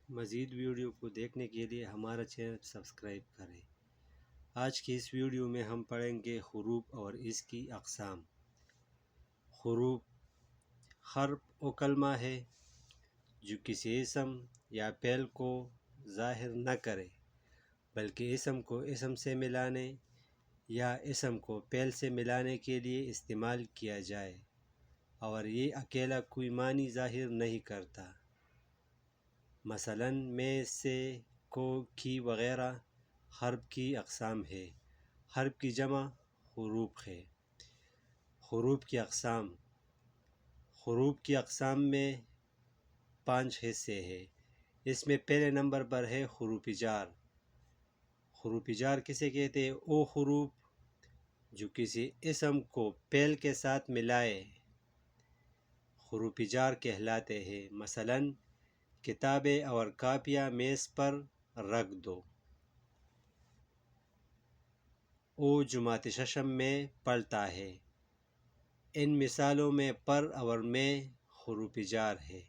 مزید ویڈیو کو دیکھنے کے لیے ہمارا چینل سبسکرائب کریں۔ آج کی اس ویڈیو میں ہم پڑھیں گے حروف اور اس کی اقسام۔ حروف حرف وہ کلمہ ہے جو کسی اسم یا فعل کو ظاہر نہ کرے بلکہ اسم کو اسم سے ملانے یا اسم کو فعل سے ملانے کے لیے استعمال کیا جائے اور یہ اکیلا کوئی معنی ظاہر نہیں کرتا۔ مثلاً میں، سے، کو، کی وغیرہ حرف کی اقسام ہے۔ حرف کی جمع حروف ہے۔ حروف کی اقسام۔ حروف کی اقسام میں 5 حصے ہیں۔ اس میں پہلے نمبر پر ہے حروف جار۔ حروف جار کسے کہتے ہیں؟ وہ حروف جو کسی اسم کو فعل کے ساتھ ملائے حروف جار کہلاتے ہیں۔ مثلاً کتابیں اور کاپیاں میز پر رکھ دو۔ وہ جماعت ششم میں پڑھتا ہے۔ ان مثالوں میں پر اور میں حروف جار ہے۔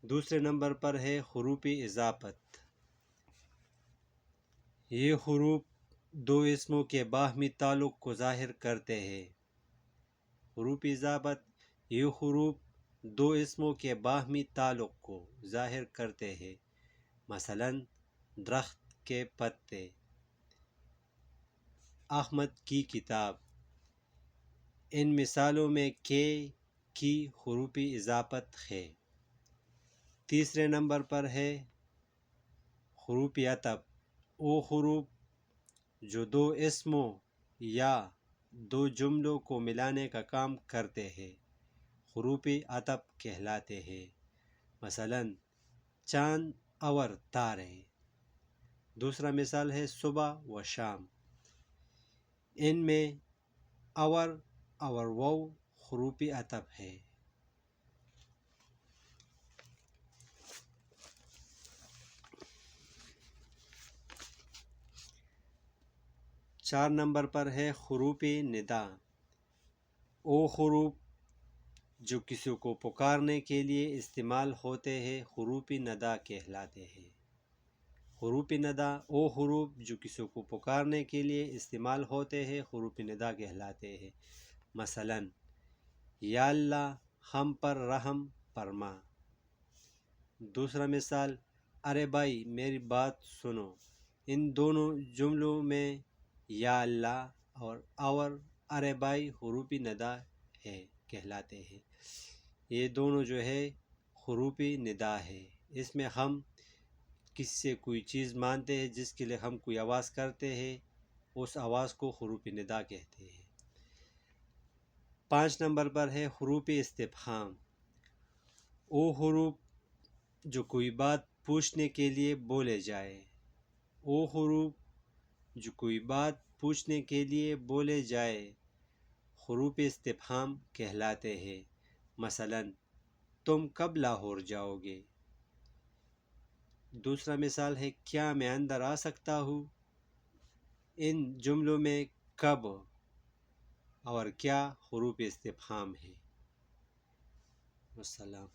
دوسرے نمبر پر ہے حروف اضافت۔ یہ حروف دو اسموں کے باہمی تعلق کو ظاہر کرتے ہیں۔ حروف اضافت یہ حروف دو اسموں کے باہمی تعلق کو ظاہر کرتے ہیں۔ مثلاً درخت کے پتے، احمد کی کتاب۔ ان مثالوں میں کے، کی حروف اضافت ہے۔ تیسرے نمبر پر ہے حروف عطف۔ وہ حروف جو دو اسموں یا دو جملوں کو ملانے کا کام کرتے ہیں حروف عطف کہلاتے ہیں۔ مثلاً چاند اور تارے۔ دوسرا مثال ہے صبح و شام۔ ان میں اور واو حروف عطف ہے۔ 4 نمبر پر ہے حروف ندا۔ وہ حروف جو کسی کو پکارنے کے لیے استعمال ہوتے ہیں حروف ندا کہلاتے ہیں۔ حروف ندا وہ حروف جو کسی کو پکارنے کے لیے استعمال ہوتے ہیں حروف ندا کہلاتے ہیں۔ مثلاً یا اللہ ہم پر رحم فرما۔ دوسرا مثال ارے بھائی میری بات سنو۔ ان دونوں جملوں میں یا اللہ اور ارے بھائی حروف ندا ہے کہلاتے ہیں۔ یہ دونوں جو ہے حروف ندا ہے۔ اس میں ہم کسی سے کوئی چیز مانتے ہیں، جس کے لیے ہم کوئی آواز کرتے ہیں، اس آواز کو حروف ندا کہتے ہیں۔ 5 نمبر پر ہے حروف استفہام۔ وہ حروف جو کوئی بات پوچھنے کے لیے بولے جائے۔ وہ حروف جو کوئی بات پوچھنے کے لیے بولے جائے حروف استفہام کہلاتے ہیں۔ مثلاً تم کب لاہور جاؤ گے؟ دوسرا مثال ہے کیا میں اندر آ سکتا ہوں؟ ان جملوں میں کب اور کیا حروف استفہام ہے۔ والسلام۔